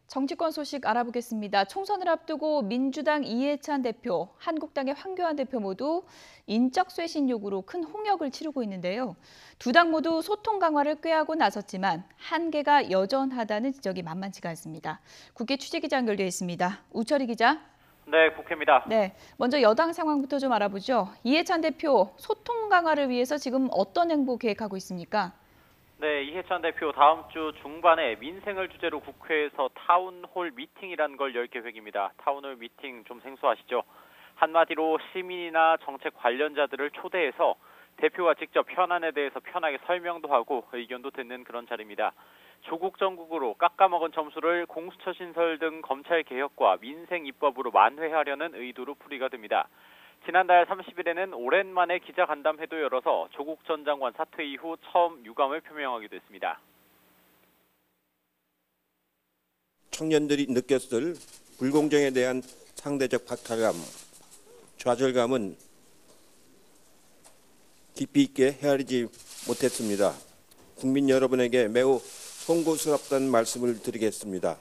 정치권 소식 알아보겠습니다. 총선을 앞두고 민주당 이해찬 대표, 한국당의 황교안 대표 모두 인적 쇄신 요구로 큰 홍역을 치르고 있는데요. 두 당 모두 소통 강화를 꾀하고 나섰지만 한계가 여전하다는 지적이 만만치가 않습니다. 국회 취재기자 연결되어 있습니다. 우철희 기자. 네, 국회입니다. 네, 먼저 여당 상황부터 좀 알아보죠. 이해찬 대표, 소통 강화를 위해서 지금 어떤 행보 계획하고 있습니까? 네, 이해찬 대표 다음 주 중반에 민생을 주제로 국회에서 타운홀 미팅이라는 걸 열 계획입니다. 타운홀 미팅 좀 생소하시죠? 한마디로 시민이나 정책 관련자들을 초대해서 대표가 직접 현안에 대해서 편하게 설명도 하고 의견도 듣는 그런 자리입니다. 조국 정국으로 깎아먹은 점수를 공수처 신설 등 검찰 개혁과 민생 입법으로 만회하려는 의도로 풀이가 됩니다. 지난달 30일에는 오랜만에 기자간담회도 열어서 조국 전 장관 사퇴 이후 처음 유감을 표명하기도 했습니다. 청년들이 느꼈을 불공정에 대한 상대적 박탈감, 좌절감은 깊이 있게 헤아리지 못했습니다. 국민 여러분에게 매우 송구스럽다는 말씀을 드리겠습니다.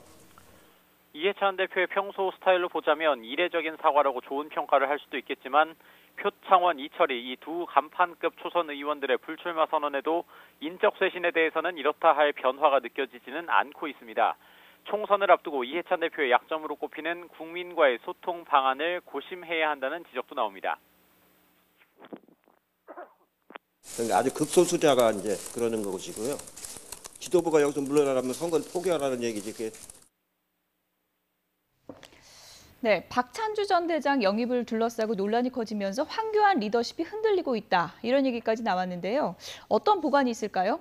이해찬 대표의 평소 스타일로 보자면 이례적인 사과라고 좋은 평가를 할 수도 있겠지만 표창원, 이철희 이 두 간판급 초선 의원들의 불출마 선언에도 인적 쇄신에 대해서는 이렇다 할 변화가 느껴지지는 않고 있습니다. 총선을 앞두고 이해찬 대표의 약점으로 꼽히는 국민과의 소통 방안을 고심해야 한다는 지적도 나옵니다. 아주 극소수자가 이제 그러는 것이고요. 지도부가 여기서 물러나라면 선거를 포기하라는 얘기지. 그게. 네, 박찬주 전 대장 영입을 둘러싸고 논란이 커지면서 황교안 리더십이 흔들리고 있다. 이런 얘기까지 나왔는데요. 어떤 보관이 있을까요?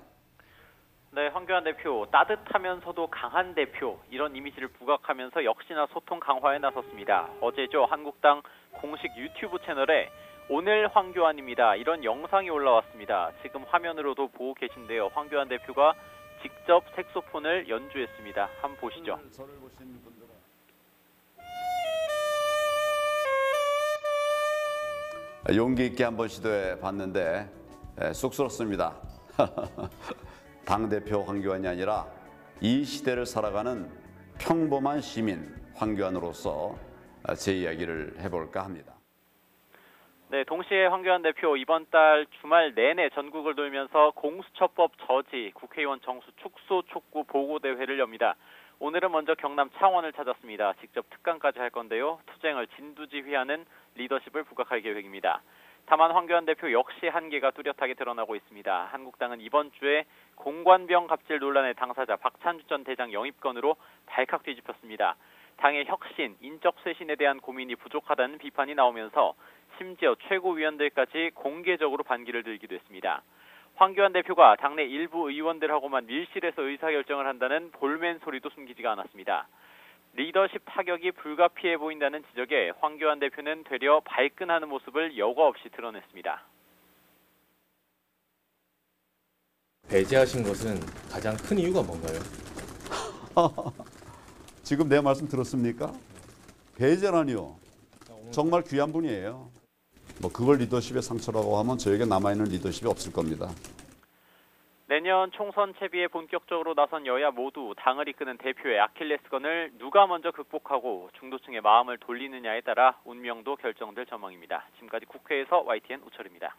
네, 황교안 대표 따뜻하면서도 강한 대표 이런 이미지를 부각하면서 역시나 소통 강화에 나섰습니다. 어제죠, 한국당 공식 유튜브 채널에 오늘 황교안입니다. 이런 영상이 올라왔습니다. 지금 화면으로도 보고 계신데요. 황교안 대표가 직접 색소폰을 연주했습니다. 한번 보시죠. 용기 있게 한번 시도해 봤는데 쑥스럽습니다. 당대표 황교안이 아니라 이 시대를 살아가는 평범한 시민 황교안으로서 제 이야기를 해볼까 합니다. 네, 동시에 황교안 대표 이번 달 주말 내내 전국을 돌면서 공수처법 저지 국회의원 정수 축소 촉구 보고대회를 엽니다. 오늘은 먼저 경남 창원을 찾았습니다. 직접 특강까지 할 건데요. 투쟁을 진두지휘하는 리더십을 부각할 계획입니다. 다만 황교안 대표 역시 한계가 뚜렷하게 드러나고 있습니다. 한국당은 이번 주에 공관병 갑질 논란의 당사자 박찬주 전 대장 영입건으로 발칵 뒤집혔습니다. 당의 혁신, 인적 쇄신에 대한 고민이 부족하다는 비판이 나오면서 심지어 최고위원들까지 공개적으로 반기를 들기도 했습니다. 황교안 대표가 당내 일부 의원들하고만 밀실에서 의사결정을 한다는 볼멘 소리도 숨기지가 않았습니다. 리더십 타격이 불가피해 보인다는 지적에 황교안 대표는 되려 발끈하는 모습을 여과 없이 드러냈습니다. 배제하신 것은 가장 큰 이유가 뭔가요? 지금 내 말씀 들었습니까? 배제라니요. 정말 귀한 분이에요. 뭐 그걸 리더십의 상처라고 하면 저에게 남아있는 리더십이 없을 겁니다. 내년 총선 채비에 본격적으로 나선 여야 모두 당을 이끄는 대표의 아킬레스건을 누가 먼저 극복하고 중도층의 마음을 돌리느냐에 따라 운명도 결정될 전망입니다. 지금까지 국회에서 YTN 우철입니다.